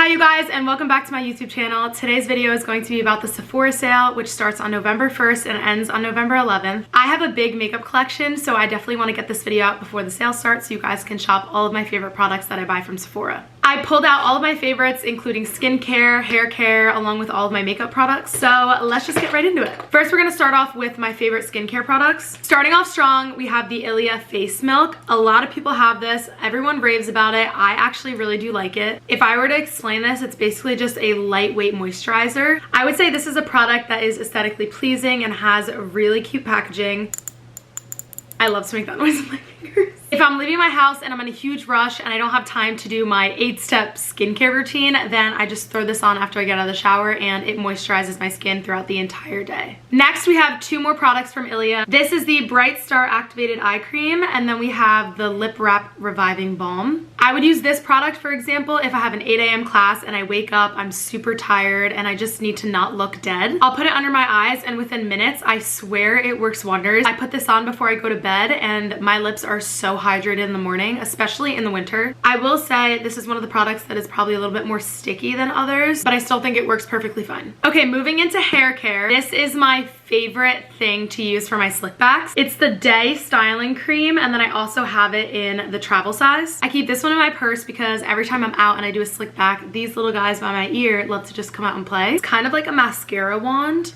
Hi you guys, and welcome back to my YouTube channel. Today's video is going to be about the Sephora sale, which starts on November 1st and ends on November 11th. I have a big makeup collection, so I definitely want to get this video out before the sale starts so you guys can shop all of my favorite products that I buy from Sephora. I pulled out all of my favorites, including skincare, hair care, along with all of my makeup products. So let's just get right into it. First, we're gonna start off with my favorite skincare products. Starting off strong, we have the Ilia Face Milk. A lot of people have this. Everyone raves about it. I actually really do like it. If I were to explain this, it's basically just a lightweight moisturizer. I would say this is a product that is aesthetically pleasing and has really cute packaging. I love to make that noise with my fingers. If I'm leaving my house and I'm in a huge rush and I don't have time to do my 8-step skincare routine, then I just throw this on after I get out of the shower and it moisturizes my skin throughout the entire day. Next, we have two more products from Ilia. This is the Bright Star Activated Eye Cream, and then we have the Lip Wrap Reviving Balm. I would use this product, for example, if I have an 8 a.m. class and I wake up, I'm super tired, and I just need to not look dead. I'll put it under my eyes, and within minutes, I swear it works wonders. I put this on before I go to bed, and my lips are so hydrated in the morning, especially in the winter. I will say this is one of the products that is probably a little bit more sticky than others, but I still think it works perfectly fine. Okay, moving into hair care. This is my favorite thing to use for my slick backs. It's the Day Styling Cream, and then I also have it in the travel size. I keep this one in my purse because every time I'm out and I do a slick back, these little guys by my ear love to just come out and play. It's kind of like a mascara wand,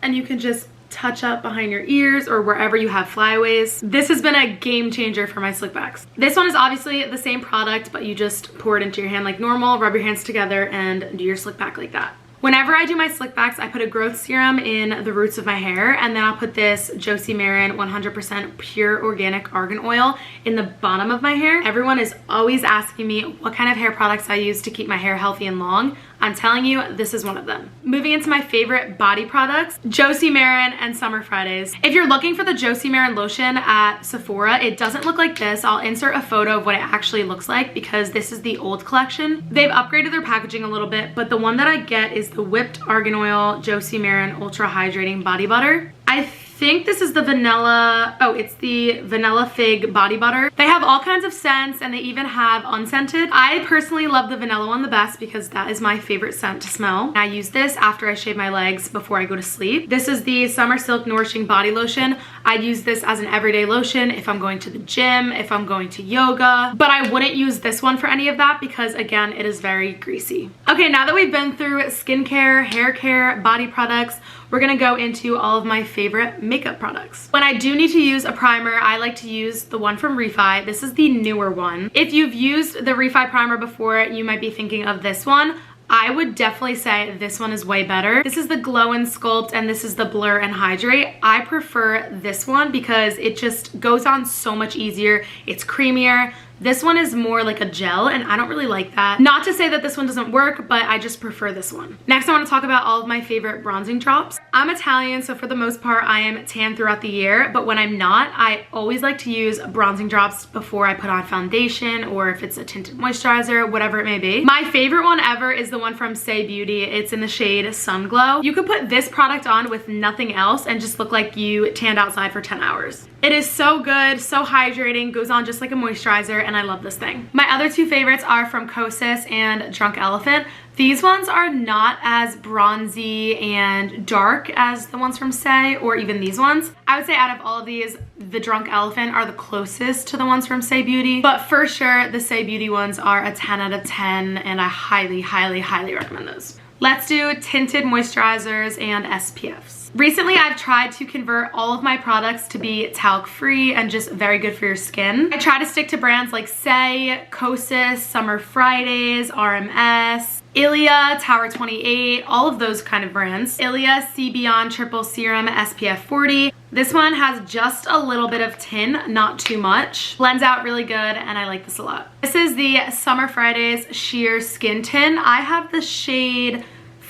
and you can just touch up behind your ears or wherever you have flyaways. This has been a game changer for my slick backs. This one is obviously the same product, but you just pour it into your hand like normal, rub your hands together, and do your slick back like that. Whenever I do my slick backs, I put a growth serum in the roots of my hair, and then I'll put this Josie Maran 100% pure organic argan oil in the bottom of my hair. Everyone is always asking me what kind of hair products I use to keep my hair healthy and long. I'm telling you, this is one of them. Moving into my favorite body products, Josie Maran and Summer Fridays. If you're looking for the Josie Maran lotion at Sephora, it doesn't look like this. I'll insert a photo of what it actually looks like because this is the old collection. They've upgraded their packaging a little bit, but the one that I get is the Whipped Argan Oil Josie Maran Ultra Hydrating Body Butter. I think this is the vanilla, it's the vanilla fig body butter. They have all kinds of scents, and they even have unscented. I personally love the vanilla one the best because that is my favorite scent to smell. I use this after I shave my legs before I go to sleep. This is the Summer Silk Nourishing Body Lotion. I'd use this as an everyday lotion if I'm going to the gym, if I'm going to yoga, but I wouldn't use this one for any of that because, again, it is very greasy. Okay, now that we've been through skincare, hair care, body products, we're gonna go into all of my favorite makeup products. When I do need to use a primer, I like to use the one from Refi. This is the newer one. If you've used the Refi primer before, you might be thinking of this one. I would definitely say this one is way better. This is the Glow and Sculpt, and this is the Blur and Hydrate. I prefer this one because it just goes on so much easier. It's creamier. This one is more like a gel, and I don't really like that. Not to say that this one doesn't work, but I just prefer this one. Next, I want to talk about all of my favorite bronzing drops. I'm Italian, so for the most part, I am tan throughout the year, but when I'm not, I always like to use bronzing drops before I put on foundation, or if it's a tinted moisturizer, whatever it may be. My favorite one ever is the one from Say Beauty. It's in the shade Sun Glow. You could put this product on with nothing else and just look like you tanned outside for 10 hours. It is so good, so hydrating, goes on just like a moisturizer, and I love this thing. My other two favorites are from Kosas and Drunk Elephant. These ones are not as bronzy and dark as the ones from Say, or even these ones. I would say out of all of these, the Drunk Elephant are the closest to the ones from Say Beauty, but for sure the Say Beauty ones are a 10 out of 10, and I highly, highly, highly recommend those. Let's do tinted moisturizers and SPFs. Recently, I've tried to convert all of my products to be talc-free and just very good for your skin. I try to stick to brands like Say, Kosas, Summer Fridays, RMS, Ilia, Tower 28, all of those kind of brands. Ilia C Beyond Triple Serum SPF 40. This one has just a little bit of tint, not too much. Blends out really good, and I like this a lot. This is the Summer Fridays Sheer Skin Tint. I have the shade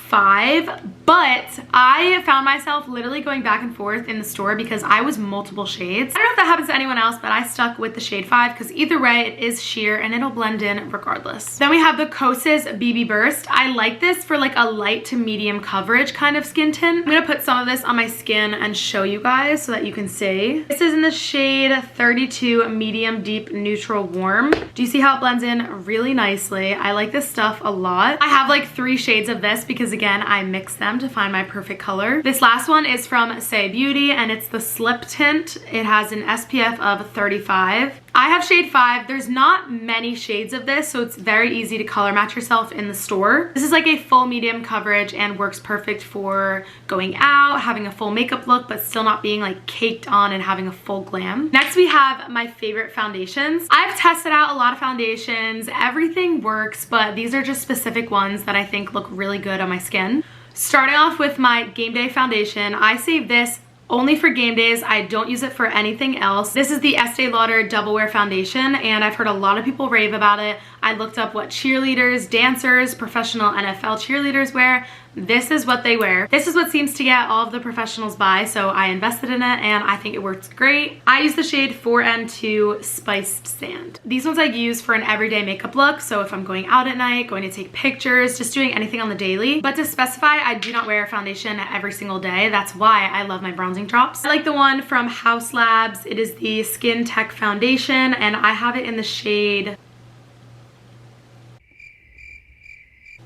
5, but I found myself literally going back and forth in the store because I was multiple shades. I don't know if that happens to anyone else, but I stuck with the shade 5 because either way it is sheer and it'll blend in regardless. Then we have the Kosas BB Burst. I like this for like a light to medium coverage kind of skin tint. I'm gonna put some of this on my skin and show you guys so that you can see. This is in the shade 32 medium deep neutral warm. Do you see how it blends in really nicely? I like this stuff a lot. I have like 3 shades of this because again I mix them to find my perfect color. This last one is from Say Beauty and it's the slip tint. It has an SPF of 35. I have shade 5. There's not many shades of this, so it's very easy to color match yourself in the store. This is like a full medium coverage and works perfect for going out, having a full makeup look, but still not being like caked on and having a full glam. Next we have my favorite foundations. I've tested out a lot of foundations. Everything works, but these are just specific ones that I think look really good on my skin. Starting off with my Game Day foundation, I save this only for game days. I don't use it for anything else. This is the Estee Lauder Double Wear Foundation and I've heard a lot of people rave about it. I looked up what cheerleaders, dancers, professional NFL cheerleaders wear. This is what they wear. This is what seems to get all of the professionals by, so I invested in it and I think it works great. I use the shade 4N2 Spiced Sand. These ones I use for an everyday makeup look, so if I'm going out at night, going to take pictures, just doing anything on the daily. But to specify, I do not wear a foundation every single day. That's why I love my bronzing drops. I like the one from House Labs. It is the Skin Tech Foundation and I have it in the shade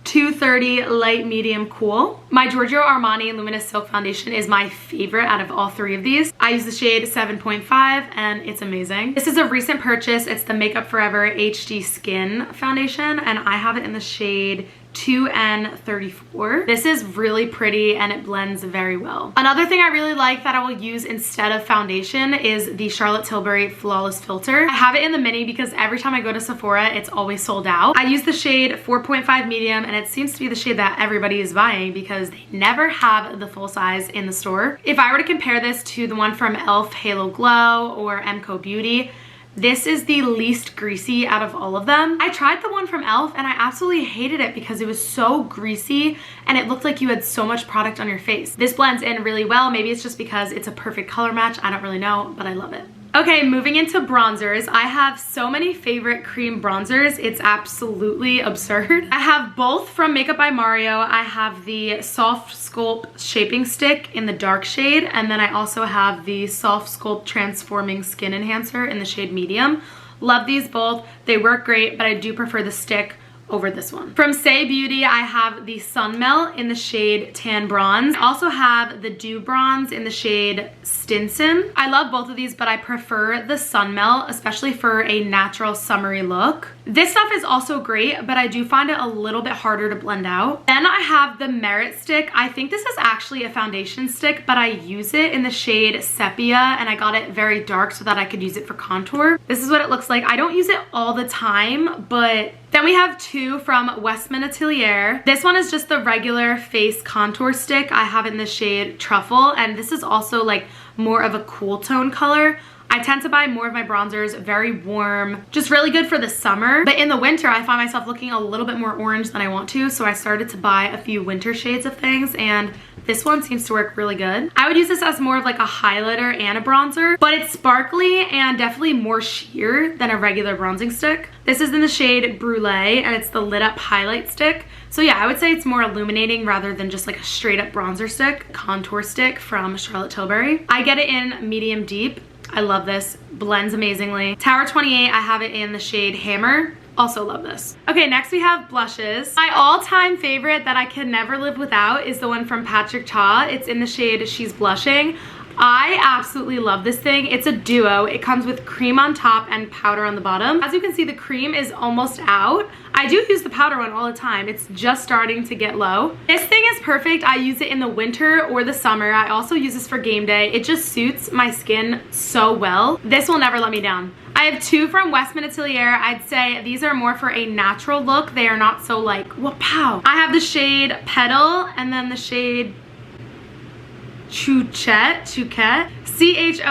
230 Light Medium Cool. My Giorgio Armani Luminous Silk Foundation is my favorite out of all 3 of these. I use the shade 7.5 and it's amazing. This is a recent purchase. It's the Makeup Forever HD Skin Foundation and I have it in the shade 2N34. This is really pretty and it blends very well. Another thing I really like that I will use instead of foundation is the Charlotte Tilbury Flawless Filter. I have it in the mini because every time I go to Sephora, it's always sold out. I use the shade 4.5 medium and it seems to be the shade that everybody is buying because they never have the full size in the store. If I were to compare this to the one from e.l.f. Halo Glow or MCO Beauty, this is the least greasy out of all of them. I tried the one from e.l.f. and I absolutely hated it because it was so greasy and it looked like you had so much product on your face. This blends in really well. Maybe it's just because it's a perfect color match. I don't really know, but I love it. Okay, moving into bronzers. I have so many favorite cream bronzers. It's absolutely absurd. I have both from Makeup by Mario. I have the Soft Sculpt Shaping Stick in the dark shade, and then I also have the Soft Sculpt Transforming Skin Enhancer in the shade medium. Love these both. They work great, but I do prefer the stick over this one. From Say Beauty, I have the Sun Melt in the shade Tan Bronze. I also have the Dew Bronze in the shade Stinson. I love both of these, but I prefer the Sun Melt, especially for a natural summery look. This stuff is also great, but I do find it a little bit harder to blend out. Then I have the Merit Stick. I think this is actually a foundation stick, but I use it in the shade Sepia, and I got it very dark so that I could use it for contour. This is what it looks like. I don't use it all the time, but then we have 2 from Westman Atelier. This one is just the regular face contour stick. I have it in the shade Truffle, and this is also like more of a cool tone color. I tend to buy more of my bronzers very warm, just really good for the summer. But in the winter, I find myself looking a little bit more orange than I want to, so I started to buy a few winter shades of things, and this one seems to work really good. I would use this as more of like a highlighter and a bronzer, but it's sparkly and definitely more sheer than a regular bronzing stick. This is in the shade Brulee, and it's the lit up highlight stick. So yeah, I would say it's more illuminating rather than just like a straight up bronzer stick, contour stick from Charlotte Tilbury. I get it in medium deep. I love this, blends amazingly. Tower 28, I have it in the shade Hammer. Also love this. Okay, next we have blushes. My all-time favorite that I can never live without is the one from Patrick Cha. It's in the shade She's Blushing. I absolutely love this thing. It's a duo. It comes with cream on top and powder on the bottom. As you can see, the cream is almost out. I do use the powder one all the time. It's just starting to get low. This thing is perfect. I use it in the winter or the summer. I also use this for game day. It just suits my skin so well. This will never let me down. I have 2 from Westman Atelier. I'd say these are more for a natural look. They are not so like, whoa, pow. I have the shade Petal and then the shade Chouchette, C-H-O-U-C-H-E-T-T-E.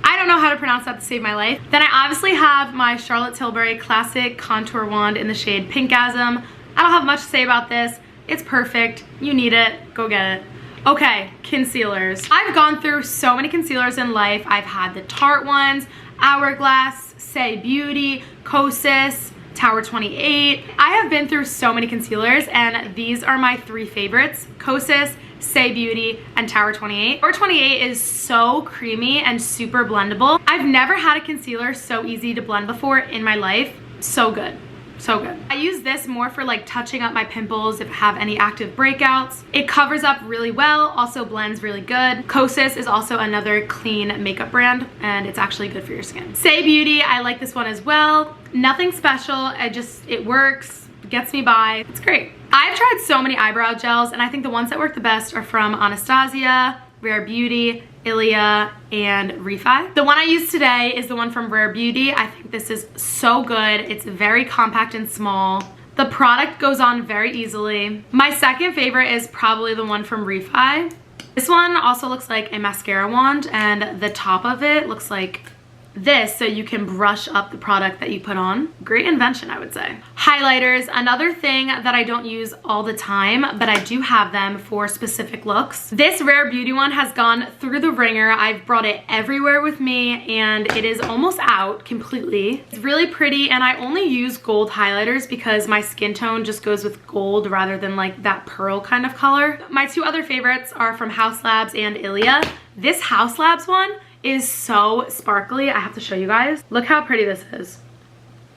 I don't know how to pronounce that to save my life. Then I obviously have my Charlotte Tilbury Classic Contour Wand in the shade Pinkasm. I don't have much to say about this. It's perfect. You need it. Go get it. Okay, concealers. I've gone through so many concealers in life. I've had the Tarte ones, Hourglass, Say Beauty, Kosas, Tower 28. I have been through so many concealers, and these are my 3 favorites: Kosas, Say Beauty, and Tower 28. Tower 28 is so creamy and super blendable. I've never had a concealer so easy to blend before in my life. So good. So good. I use this more for like touching up my pimples if I have any active breakouts. It covers up really well, also blends really good. Kosas is also another clean makeup brand, and it's actually good for your skin. Say Beauty, I like this one as well. Nothing special, it works, gets me by. It's great. I've tried so many eyebrow gels, and I think the ones that work the best are from Anastasia, Rare Beauty, Ilia, and Refi. The one I use today is the one from Rare Beauty. I think this is so good. It's very compact and small. The product goes on very easily. My second favorite is probably the one from Refi. This one also looks like a mascara wand, and the top of it looks like this, so you can brush up the product that you put on. Great invention, I would say. Highlighters, another thing that I don't use all the time, but I do have them for specific looks. This Rare Beauty one has gone through the ringer. I've brought it everywhere with me, and it is almost out completely. It's really pretty, and I only use gold highlighters because my skin tone just goes with gold rather than like that pearl kind of color. My 2 other favorites are from Haus Labs and Ilia. This Haus Labs one is so sparkly. I have to show you guys. Look how pretty this is.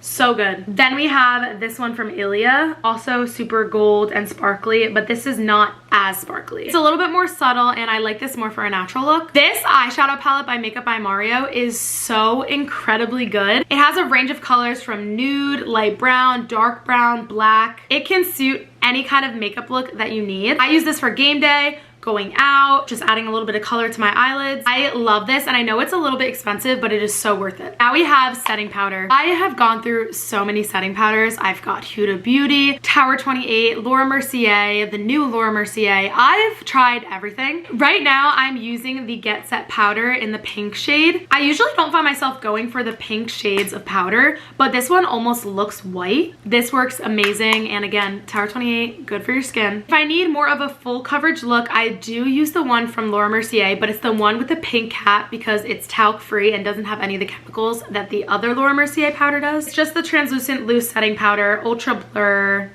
So good. Then we have this one from Ilia, also super gold and sparkly, but this is not as sparkly. It's a little bit more subtle, and I like this more for a natural look. This eyeshadow palette by Makeup by Mario is so incredibly good. It has a range of colors from nude, light brown, dark brown, black. It can suit any kind of makeup look that you need. I use this for game day, going out, just adding a little bit of color to my eyelids. I love this, and I know it's a little bit expensive, but it is so worth it. Now we have setting powder. I have gone through so many setting powders. I've got Huda Beauty, Tower 28, Laura Mercier, the new Laura Mercier. I've tried everything. Right now, I'm using the Get Set powder in the pink shade. I usually don't find myself going for the pink shades of powder, but this one almost looks white. This works amazing, and again, Tower 28, good for your skin. If I need more of a full coverage look, I do use the one from Laura Mercier, but it's the one with the pink cap because it's talc free and doesn't have any of the chemicals that the other Laura Mercier powder does. It's just the translucent loose setting powder, ultra blur.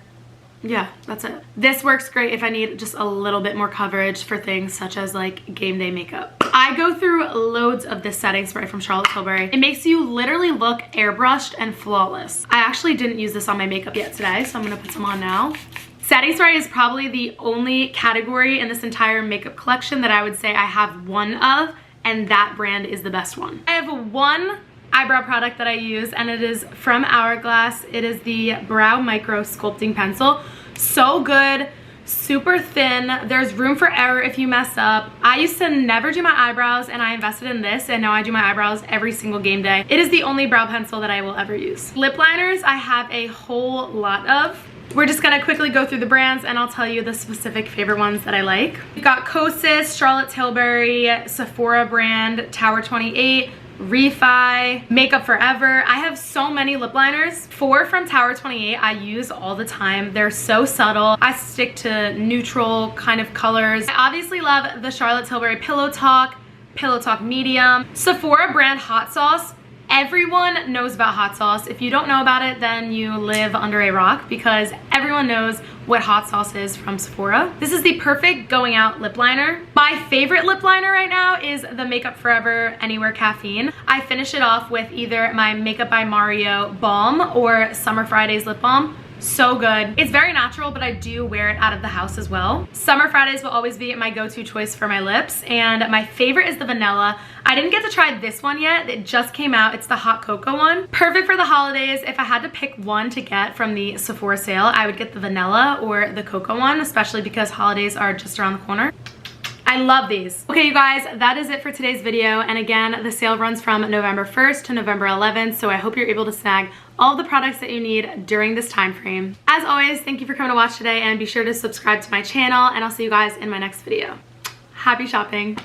Yeah, that's it. This works great if I need just a little bit more coverage for things such as like game day makeup. I go through loads of this setting spray from Charlotte Tilbury. It makes you literally look airbrushed and flawless. I actually didn't use this on my makeup yet today, so I'm gonna put some on now. Setting spray is probably the only category in this entire makeup collection that I would say I have one of, and that brand is the best one. I have one eyebrow product that I use, and it is from Hourglass. It is the Brow Micro Sculpting Pencil. So good, super thin. There's room for error if you mess up. I used to never do my eyebrows, and I invested in this, and now I do my eyebrows every single game day. It is the only brow pencil that I will ever use. Lip liners, I have a whole lot of. We're just gonna quickly go through the brands, and I'll tell you the specific favorite ones that I like. We've got Kosas, Charlotte Tilbury, Sephora brand, Tower 28, Refi, Makeup Forever. I have so many lip liners. 4 from Tower 28 I use all the time. They're so subtle. I stick to neutral kind of colors. I obviously love the Charlotte Tilbury Pillow Talk Medium. Sephora brand Hot Sauce. Everyone knows about hot sauce. If you don't know about it, then you live under a rock, because everyone knows what hot sauce is from Sephora. This is the perfect going out lip liner. My favorite lip liner right now is the Makeup Forever Anywhere Caffeine. I finish it off with either my Makeup by Mario Balm or Summer Fridays Lip Balm. So good. It's very natural, but I do wear it out of the house as well. Summer Fridays will always be my go-to choice for my lips, and my favorite is the vanilla. I didn't get to try this one yet. It just came out. It's the hot cocoa one. Perfect for the holidays. If I had to pick one to get from the Sephora sale, I would get the vanilla or the cocoa one, especially because holidays are just around the corner. I love these. Okay, you guys, that is it for today's video. And again, the sale runs from November 1st to November 11th. So I hope you're able to snag all the products that you need during this time frame. As always, thank you for coming to watch today, and be sure to subscribe to my channel, and I'll see you guys in my next video. Happy shopping.